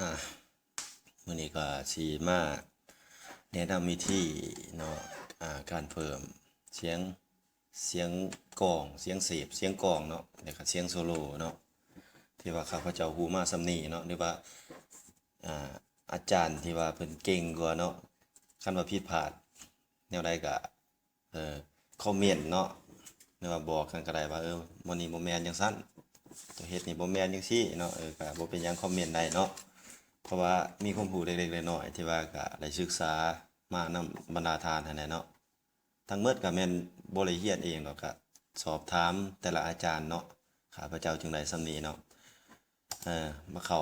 อ่ามื้อนี้ก็สิมาแนะนำวิธีเนาะการเพิ่มเสียงเสียงกลองเสียงเสพเสียงกลองเนาะแล้วก็เสียงโซโล่เนาะที่ว่าข้าพเจ้าฮู้มาส่ำนี้เนาะหรือว่าอ่าอาจารย์ที่ว่าเพิ่นเก่งกว่าเนาะคันว่าผิดพลาดแนวใดก็เอ่อคอมเมนต์เนาะหรือว่าบอกกันก็ได้ว่ามื้อนี้บ่แม่นจังซั่นตัวเฮ็ดนี่บ่แม่นจังซี่เนาะก็บ่เป็นหยังคอมเมนต์ได้เนาะ เพราะว่ามีความรู้เล็กๆน้อยๆที่ว่าก็ได้ศึกษามานำบรรดาทานหั้นแหละเนาะทั้งหมดก็แม่นบ่ได้เรียนเองหรอกก็สอบถามแต่ละอาจารย์เนาะข้าพเจ้าจึงได้ส่ำนี้เนาะมาเข้า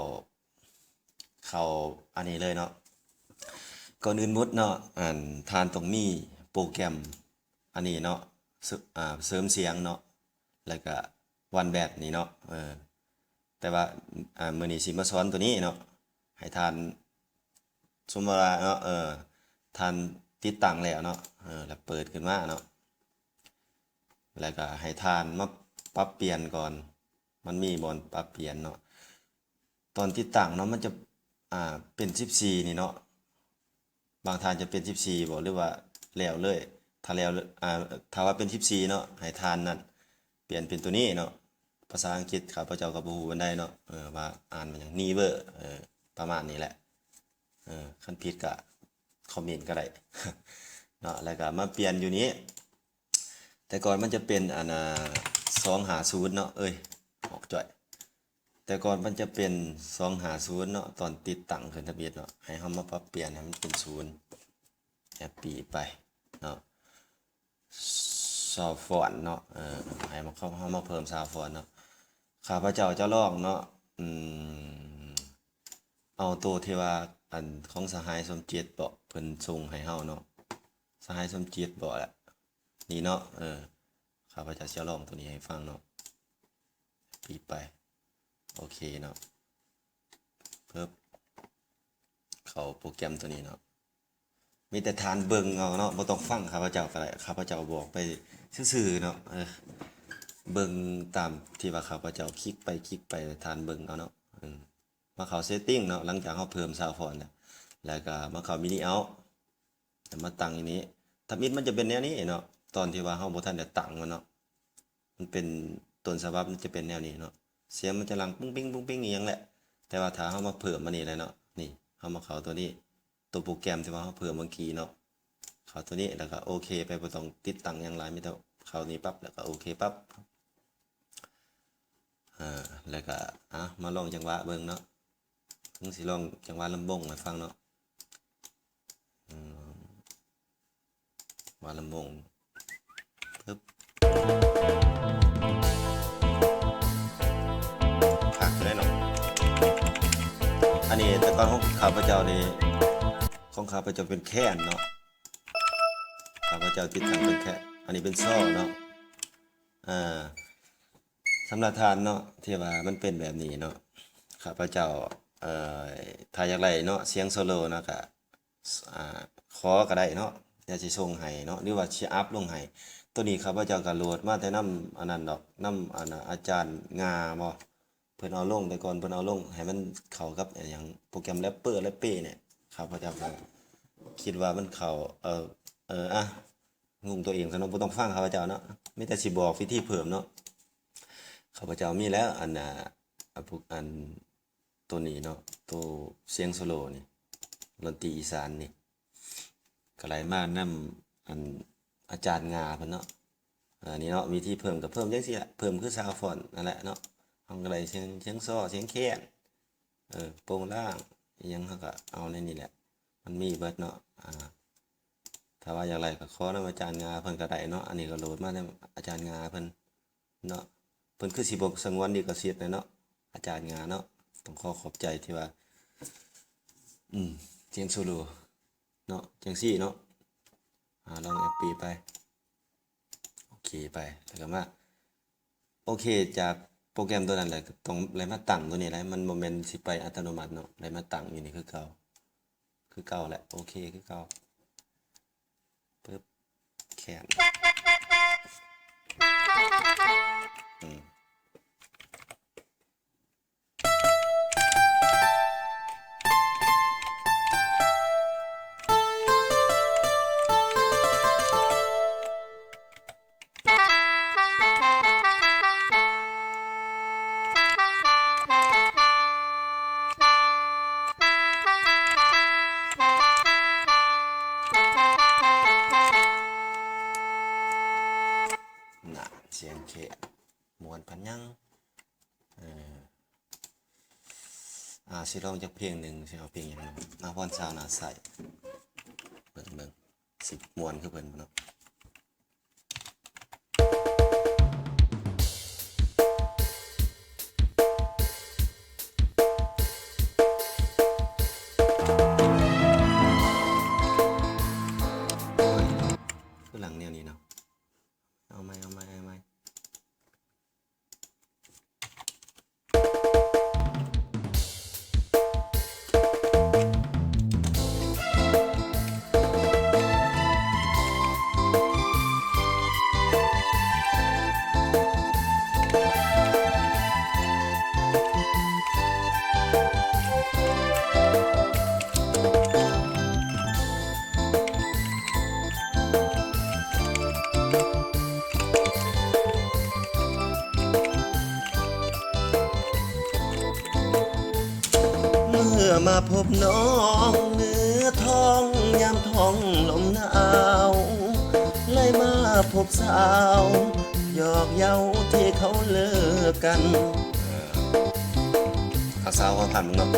อันนี้เลยเนาะก่อนอื่นหมดเนาะทานต้องมีโปรแกรมอันนี้เนาะเสริมเสียงเนาะแล้วก็วันแบดนี่เนาะแต่ว่ามื้อนี้สิมาสอนตัวนี้เนาะให้ทานสมมุติว่าเนาะทานติดตั้งแล้วเนาะแล้วเปิดขึ้นมาเนาะแล้วก็ให้ทานมาปรับเปลี่ยนก่อนมันมีบ่อนปรับเปลี่ยนเนาะตอนติดตั้งเนาะมันจะเป็น14นี่เนาะบางทานจะเป็น14บ่หรือว่าแล้วเลยถ้าแล้วถ้าว่าเป็น14เนาะให้ทานนั่นเปลี่ยนเป็นตัวนี้เนาะภาษาอังกฤษข้าพเจ้าก็บ่ฮู้ปานใดเนาะว่าอ่านมันหยัง Never ประมาณนี้แหละคันผิดก็คอมเมนต์ก็ได้ เนาะแล้วก็มาเปลี่ยนอยู่นี้แต่ก่อนมันจะเป็น250เนาะออกจ่อยแต่ก่อนมันจะเป็น250เนาะตอนติดตั้งขึ้นทะเบียนเนาะให้เฮามาปรับเปลี่ยนให้มันเป็น0แฮปปี้ไปเนาะซาวฟอนเนาะให้มันเข้าเฮามาเพิ่มซาวฟอนเนาะข้าพเจ้าจะลองเนาะเอาตัวที่ว่าอันของสหายสมเจตบอกเพิ่นส่งให้เฮาเนาะสหายสมเจตบอกแหละนี่เนาะข้าพเจ้าจะลองตัวนี้ให้ฟังเนาะปีไปโอเคเนาะเพิ่มเข้าโปรแกรมตัวนี้เนาะมีแต่ทานเบิ่งเอาเนาะบ่ต้องฟังข้าพเจ้าก็ได้ข้าพเจ้าบอกไปซื่อๆเนาะเบิ่งตามที่ว่าข้าพเจ้าคลิกไปทานเบิ่งเอาเนาะมาเข้า setting เนาะหลังจากเฮาเพิ่มซาวด์ฟอนต์แล้วก็มาเข้า mini out มาตั้งอย่างนี้ทำอิฐมันจะเป็นแนวนี้เนาะตอนที่ว่าเฮาบ่ทันได้ตั้งมันเนาะมันเป็นต้นฉบับมันจะเป็นแนวนี้เนาะเสียงมันจะลังปุ้งปิ้งปุ้งปิ้งอีหยังแหละแต่ว่าถ้าเฮามาเพิ่มมานี่เลยเนาะนี่เฮามาเข้าตัวนี้ตัวโปรแกรมที่ว่าเฮาเพิ่มเมื่อกี้เนาะเข้าตัวนี้แล้วก็โอเคไปบ่ต้องติดตั้งหยังหลายมีแต่เข้านี้ปั๊บแล้วก็โอเคปั๊บแล้วก็มาลองจังหวะเบิ่งเนาะถึงสิลองจังหวะลำบงให้ฟังเนาะว่าลำบงปึ๊บคักเลยเนาะอันนี้แต่ก่อนของข้าพเจ้านี่ของข้าพเจ้าเป็นแค้นเนาะข้าพเจ้าติดตั้งเป็นแค่อันนี้เป็นโซ่เนาะสำหรับทานเนาะที่ว่ามันเป็นแบบนี้เนาะข้าพเจ้าถ้าอยากได้เนาะเสียงโซโล่เนาะก็ขอก็ได้เนาะอยากสิส่งให้เนาะหรือว่าสิอัพลงให้ตัวนี้ข้าพเจ้าก็โหลดมาแต่นำอันนั้นดอกนำอันน่ะอาจารย์งาบ่เพิ่นเอาลงแต่ก่อนเพิ่นเอาลงให้มันเข้ากับหยังโปรแกรมแรปเปอร์แรปเป้เนี่ยข้าพเจ้าก็คิดว่ามันเข้างงตัวเองซะเนาะบ่ต้องฟังข้าพเจ้าเนาะมีแต่สิบอกวิธีเพิ่มเนาะข้าพเจ้ามีแล้วอันพวกอันตัวนี้เนาะตัวเสียงโซโล่นี่ดนตรีอีสานนี่ก็ไหลมานำอันอาจารย์งาเพิ่นเนาะนี่เนาะวิธีเพิ่มก็เพิ่มจังซี่แหละเพิ่มคือซาวด์ฟอนต์นั่นแหละเนาะเฮาก็ได้เสียงซ้อเสียงแค้นโปร่งล่างอิหยังเฮาก็เอาในนี่แหละมันมีเบิดเนาะถ้าว่าอย่างไรก็ขอนำอาจารย์งาเพิ่นก็ได้เนาะอันนี้ก็โหลดมานำอาจารย์งาเพิ่นเนาะเพิ่นคือสิบ่สงวนลิขสิทธิ์เนาะอาจารย์งาเนาะต้องขอบใจที่ว่าเสียงโซโล่เนาะจังซี่เนาะลองแอปปีไปโอเคไปแล้วก็มาโอเคจากโปรแกรมตัวนั้นแหละต้องไหลมาตั้งตัวนี้แหละมันบ่แม่นสิไปอัตโนมัติเนาะไหลมาตั้งอยู่นี่คือเก่าแหละโอเคคือเก่าปึ๊บแค่น สิลองจักเพลงหนึ่งสิเอาเพลงหยังเนาะนาพรชาวนาใสเบิ่งสิม่วนคือเพิ่นบ่เนาะคือหลังแนวนี้เนาะเอาไหมเมื่อมาพบน้องเนื้อท้องยามท้องลมหนาวเลยมาพบสาวหยอกเย้าที่เขาเลิกกันข้าสาวเขาทันมึงเนาะ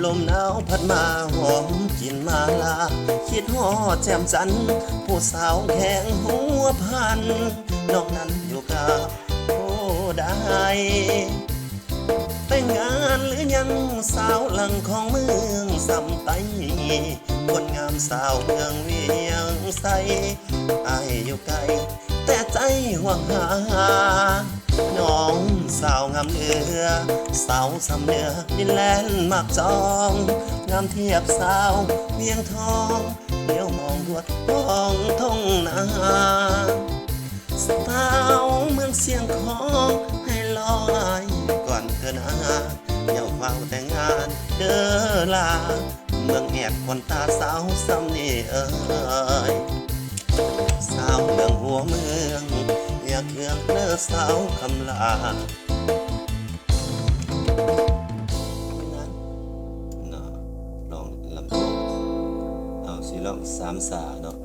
ลมหนาวพัดมาหอมกลิ่นมาลาคิดฮอดแจ่มจันทร์ผู้สาวแข็งหัวพันนอกนั้นอยู่กับผู้ใดไปงานหรือยังสาวหลังของเมืองสำไตคนงามสาวเมืองเวียงใสอายอยู่ไกลแต่ใจห่วงหาน้องสาวงามเนื้อสาวสำเนื้อดินแลนมักจองงามเทียบสาวเวียงทองเลี้ยวมองดวดมองทุ่งนาสาวเมืองเสียงของให้ลอยก่อนเธอนาอย่าเฝ้าแต่งงานเด้อลาเมืองแอบคนตาสาวสำนี่สาวเมืองหัวเมืองอย่าเคืองเนื้อสาวคำลาเนาะลองลำตัวเอาสิลองสามสาเนาะ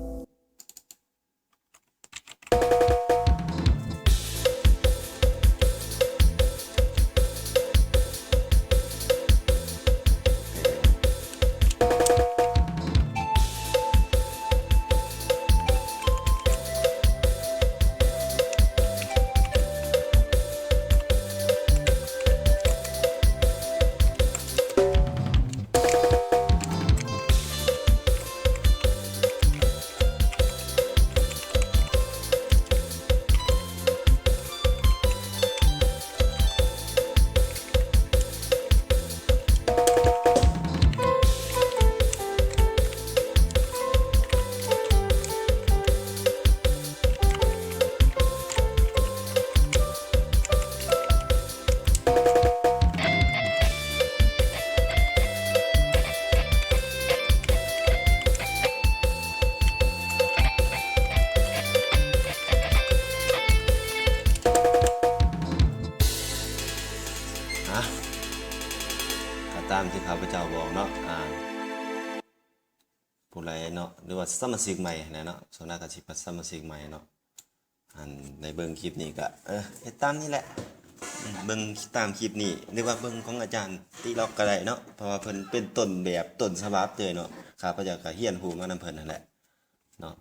ตามที่ข้าพเจ้าบอกเนาะผู้ใดเนาะหรือว่าสมาชิกใหม่นะเนาะส่วนมากก็สิเป็นสมาชิกใหม่เนาะในเบิ่งคลิปนี้ก็เฮ็ดตามนี่แหละเบิ่งตามคลิปนี้หรือว่าเบิ่งของอาจารย์ติล็อกก็ได้เนาะเพราะว่าเพิ่นเป็นต้นแบบต้นฉบับเลยเนาะข้าพเจ้าก็เรียนรู้มานำเพิ่นนั่นแหละเนาะ